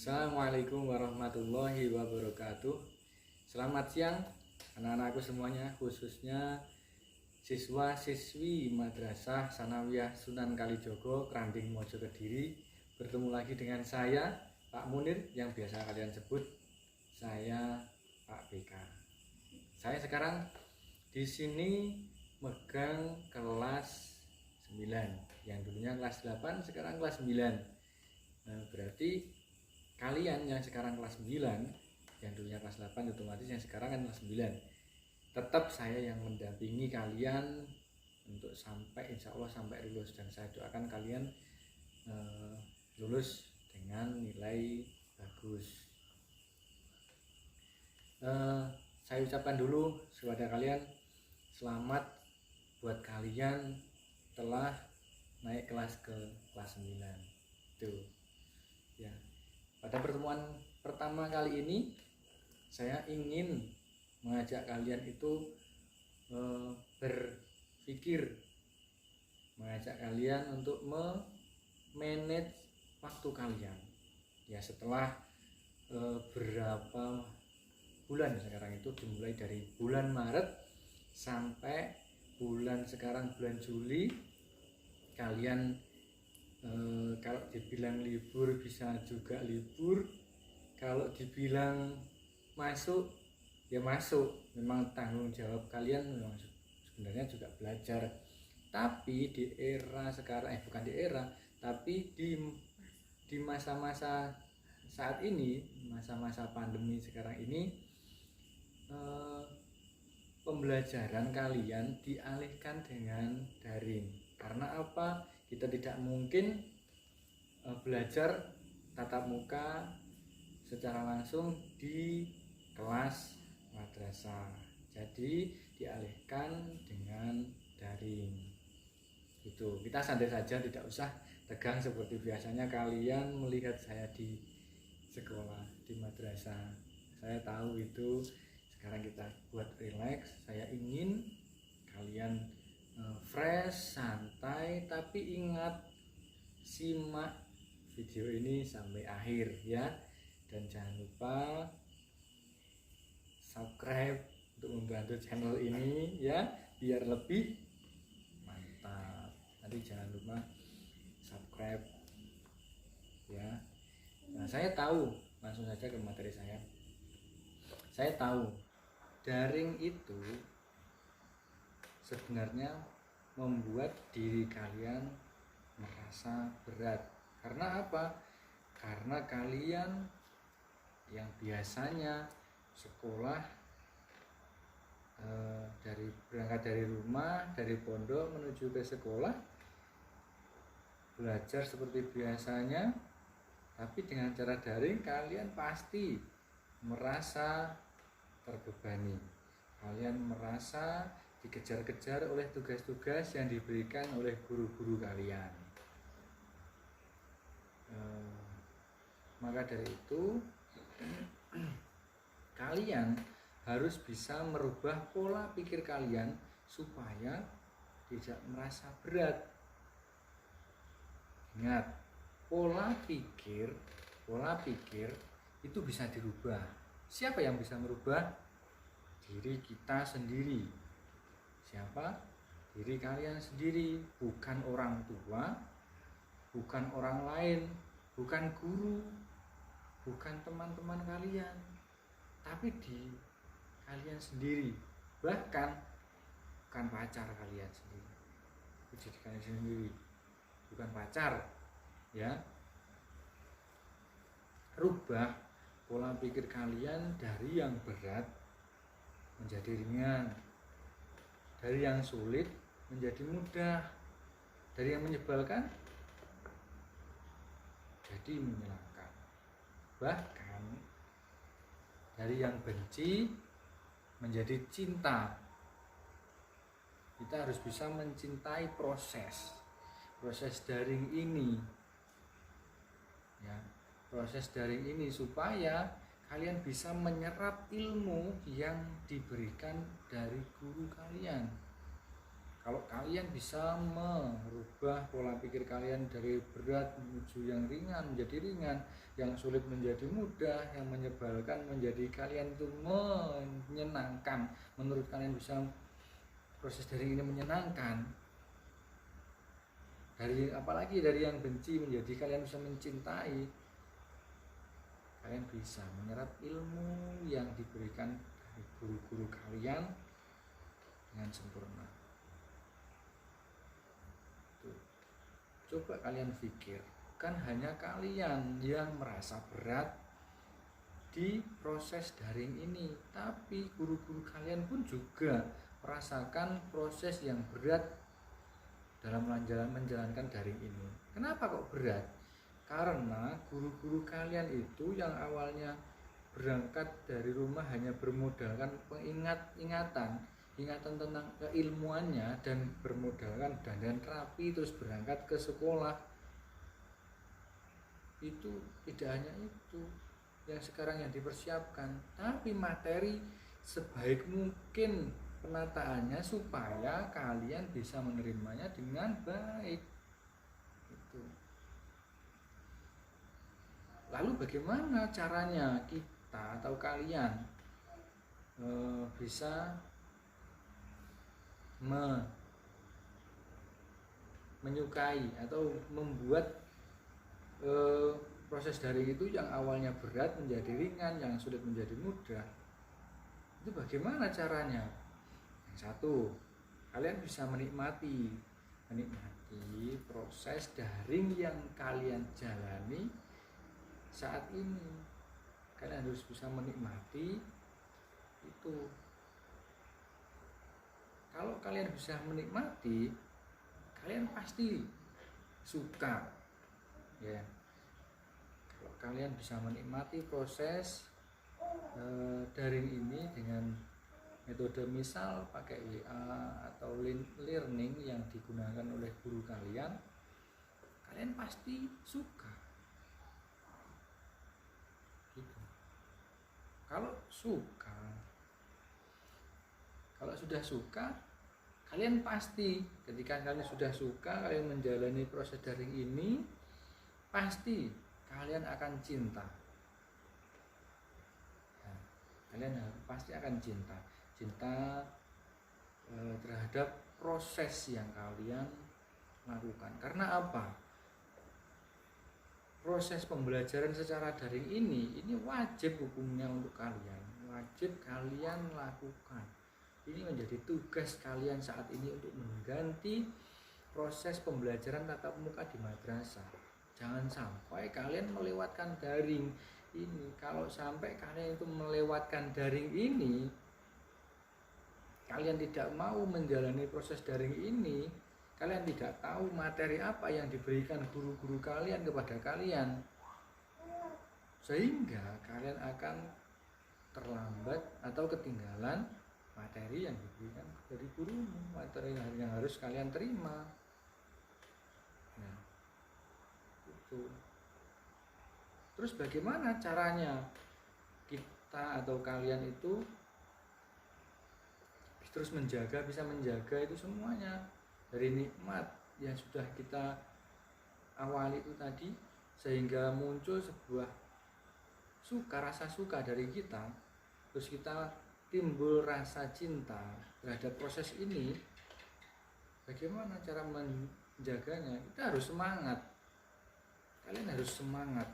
Assalamualaikum warahmatullahi wabarakatuh. Selamat siang anak-anakku semuanya, khususnya siswa-siswi Madrasah Sanawiyah Sunan Kalijogo, Kranding Mojo Kediri. Bertemu lagi dengan saya, Pak Munir, yang biasa kalian sebut saya Pak BK. Saya sekarang di sini megang kelas 9, yang dulunya kelas 8, sekarang kelas 9. Nah, berarti kalian yang sekarang kelas 9, yang dulunya kelas 8 otomatis yang sekarang kan kelas 9. Tetap saya yang mendampingi kalian untuk sampai insya Allah sampai lulus, dan saya doakan kalian lulus dengan nilai bagus. Saya ucapkan dulu kepada kalian selamat buat kalian telah naik kelas ke kelas 9. Tuh. Ya. Pada pertemuan pertama kali ini saya ingin mengajak kalian itu berpikir, mengajak kalian untuk memanage waktu kalian. Ya, setelah berapa bulan sekarang itu, dimulai dari bulan Maret sampai bulan sekarang bulan Juli, kalian kalau dibilang libur bisa juga libur, kalau dibilang masuk ya masuk. Memang tanggung jawab kalian memang sebenarnya juga belajar. Tapi di era sekarang bukan di era, tapi di masa-masa saat ini, masa-masa pandemi sekarang ini, pembelajaran kalian dialihkan dengan daring. Karena apa? Kita tidak mungkin belajar tatap muka secara langsung di kelas madrasah. Jadi dialihkan dengan daring. Itu kita santai saja, tidak usah tegang seperti biasanya kalian melihat saya di sekolah, di madrasah. Saya tahu itu. Sekarang kita buat relax. Saya ingin kalian fresh, santai, tapi ingat simak video ini sampai akhir ya. Dan jangan lupa subscribe untuk membantu channel ini ya, biar lebih mantap. Nanti jangan lupa subscribe ya. Nah, saya tahu, langsung saja ke materi saya. Saya tahu daring itu sebenarnya membuat diri kalian merasa berat. Karena apa? Karena kalian yang biasanya sekolah berangkat dari rumah, dari pondok menuju ke sekolah, belajar seperti biasanya, tapi dengan cara daring kalian pasti merasa terbebani. Kalian merasa dikejar-kejar oleh tugas-tugas yang diberikan oleh guru-guru kalian. Maka dari itu kalian harus bisa merubah pola pikir kalian supaya tidak merasa berat. Ingat, pola pikir itu bisa dirubah. Siapa yang bisa merubah? Diri kita sendiri. Siapa? Diri kalian sendiri, bukan orang tua, bukan orang lain, bukan guru, bukan teman-teman kalian, tapi di kalian sendiri. Bahkan bukan pacar kalian sendiri, jadi kalian sendiri, bukan pacar ya. Rubah pola pikir kalian dari yang berat menjadi ringan, dari yang sulit menjadi mudah, dari yang menyebalkan jadi menyenangkan, bahkan dari yang benci menjadi cinta. Kita harus bisa mencintai proses daring ini ya, proses daring ini supaya kalian bisa menyerap ilmu yang diberikan dari guru kalian. Kalau kalian bisa merubah pola pikir kalian dari berat menuju yang ringan menjadi ringan, yang sulit menjadi mudah, yang menyebalkan menjadi kalian itu menyenangkan, menurut kalian bisa proses dari ini menyenangkan, dari apalagi dari yang benci menjadi kalian bisa mencintai, kalian bisa menyerap ilmu yang diberikan dari guru-guru kalian dengan sempurna. Coba kalian pikir, kan hanya kalian yang merasa berat di proses daring ini, tapi guru-guru kalian pun juga merasakan proses yang berat dalam menjalankan daring ini. Kenapa kok berat? Karena guru-guru kalian itu yang awalnya berangkat dari rumah hanya bermodalkan ingatan tentang keilmuannya dan bermodalkan dandan rapi terus berangkat ke sekolah, itu tidak hanya itu yang sekarang yang dipersiapkan, tapi materi sebaik mungkin penataannya supaya kalian bisa menerimanya dengan baik. Itu. Lalu bagaimana caranya kita atau kalian bisa menyukai atau membuat proses daring itu yang awalnya berat menjadi ringan, yang sulit menjadi mudah? Itu bagaimana caranya? Yang satu, kalian bisa menikmati proses daring yang kalian jalani saat ini. Kalian harus bisa menikmati itu. Kalau kalian bisa menikmati, kalian pasti suka, ya. Kalau kalian bisa menikmati proses daring ini dengan metode misal pakai WA atau learning yang digunakan oleh guru kalian pasti suka. Gitu. Kalau sudah suka, kalian pasti ketika kalian sudah suka, kalian menjalani proses daring ini, pasti kalian akan cinta. Ya, kalian pasti akan cinta terhadap proses yang kalian lakukan. Karena apa? Proses pembelajaran secara daring ini wajib hukumnya untuk kalian, wajib kalian lakukan. Ini menjadi tugas kalian saat ini untuk mengganti proses pembelajaran tatap muka di madrasah. Jangan sampai kalian melewatkan daring ini. Kalau sampai kalian itu melewatkan daring ini, kalian tidak mau menjalani proses daring ini, kalian tidak tahu materi apa yang diberikan guru-guru kalian kepada kalian, sehingga kalian akan terlambat atau ketinggalan materi yang diberikan dari guru, materi yang harus kalian terima. Nah, itu. Terus bagaimana caranya kita atau kalian itu terus bisa menjaga itu semuanya dari nikmat yang sudah kita awali itu tadi, sehingga muncul sebuah rasa suka dari kita, terus kita timbul rasa cinta terhadap proses ini. Bagaimana cara menjaganya? Kita harus semangat. Kalian harus semangat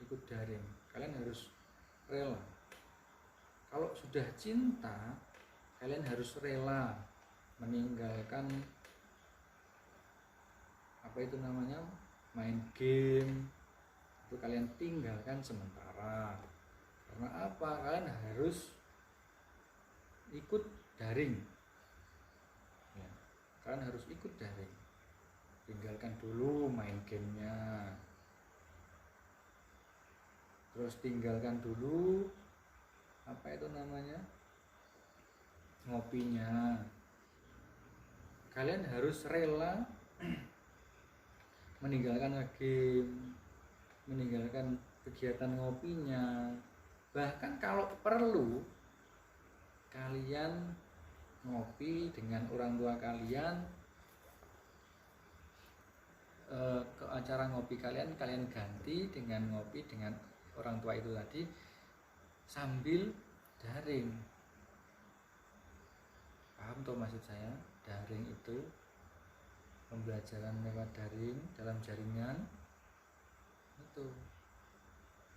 ikut daring. Kalian harus rela. Kalau sudah cinta, kalian harus rela meninggalkan main game. Itu kalian tinggalkan sementara. Karena apa? Kalian harus ikut daring. Ya, kalian harus ikut daring. Tinggalkan dulu main gamenya. Terus tinggalkan dulu ngopinya. Kalian harus rela meninggalkan game, meninggalkan kegiatan ngopinya. Bahkan kalau perlu kalian ngopi dengan orang tua kalian, ke acara ngopi kalian ganti dengan ngopi dengan orang tua itu tadi sambil daring. Paham toh maksud saya? Daring itu pembelajaran lewat daring dalam jaringan itu.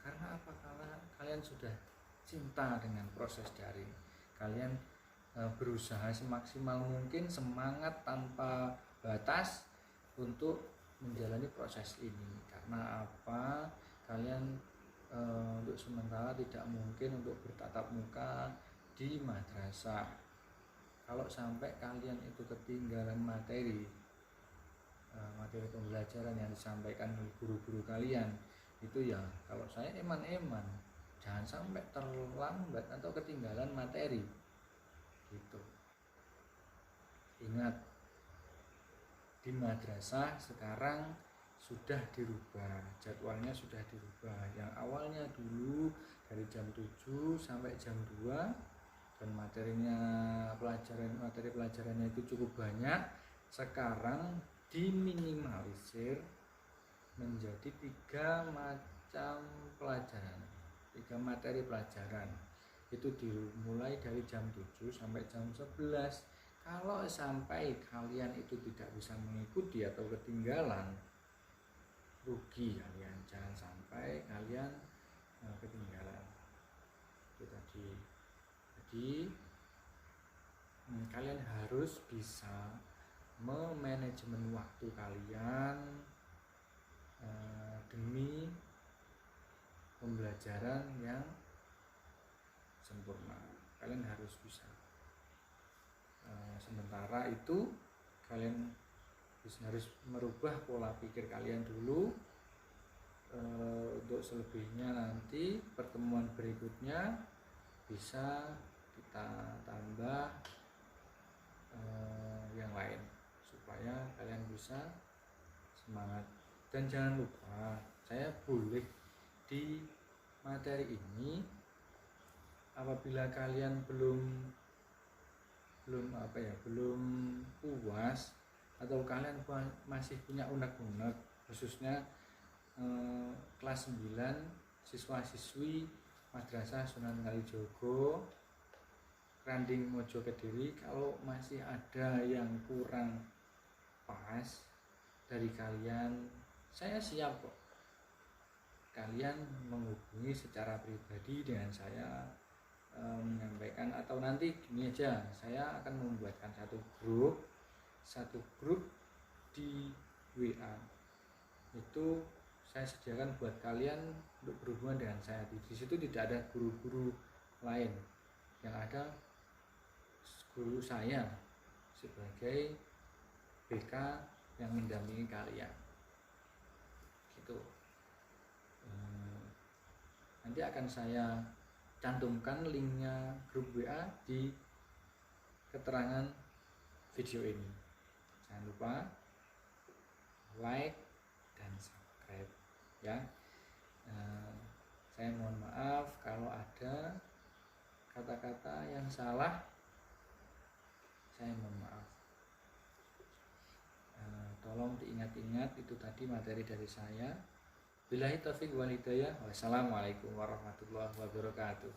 Karena apa? Karena kalian sudah cinta dengan proses daring. Kalian berusaha semaksimal mungkin, semangat tanpa batas untuk menjalani proses ini. Karena apa? Kalian untuk sementara tidak mungkin untuk bertatap muka di madrasah. Kalau sampai kalian itu ketinggalan materi pembelajaran yang disampaikan oleh guru-guru kalian, itu ya kalau saya eman-eman jangan sampai terlambat atau ketinggalan materi gitu. Ingat, di madrasah sekarang sudah dirubah, jadwalnya sudah dirubah. Yang awalnya dulu dari jam 7 sampai jam 2 dan materi pelajarannya itu cukup banyak. Sekarang diminimalisir menjadi 3 macam pelajaran, 3 materi pelajaran. Itu dimulai dari jam 7 sampai jam 11. Kalau sampai kalian itu tidak bisa mengikuti atau ketinggalan, rugi kalian. Jangan sampai kalian ketinggalan. Itu tadi. Jadi kalian harus bisa memanajemen waktu kalian demi pembelajaran yang sempurna. Kalian harus bisa. Sementara itu kalian harus merubah pola pikir kalian dulu. Untuk selebihnya nanti pertemuan berikutnya bisa kita tambah yang lain supaya kalian bisa semangat. Dan jangan lupa, saya boleh di materi ini apabila kalian belum puas atau kalian masih punya unek-unek, khususnya kelas 9 siswa-siswi Madrasah Sunan Kalijogo Kranding Mojo Kediri, kalau masih ada yang kurang pas dari kalian, saya siap kok. Kalian menghubungi secara pribadi dengan saya, menyampaikan, atau nanti gini aja, saya akan membuatkan satu grup di WA. Itu saya sediakan buat kalian untuk berhubungan dengan saya. Di situ tidak ada guru-guru lain, yang ada guru saya sebagai BK yang mendampingi kalian. Gitu. Nanti akan saya cantumkan linknya grup WA di keterangan video ini. Jangan lupa like dan subscribe ya. Saya mohon maaf kalau ada kata-kata yang salah, saya mohon maaf. Tolong diingat-ingat, itu tadi materi dari saya. Billahi taufiq wal hidayah. Wassalamualaikum warahmatullahi wabarakatuh.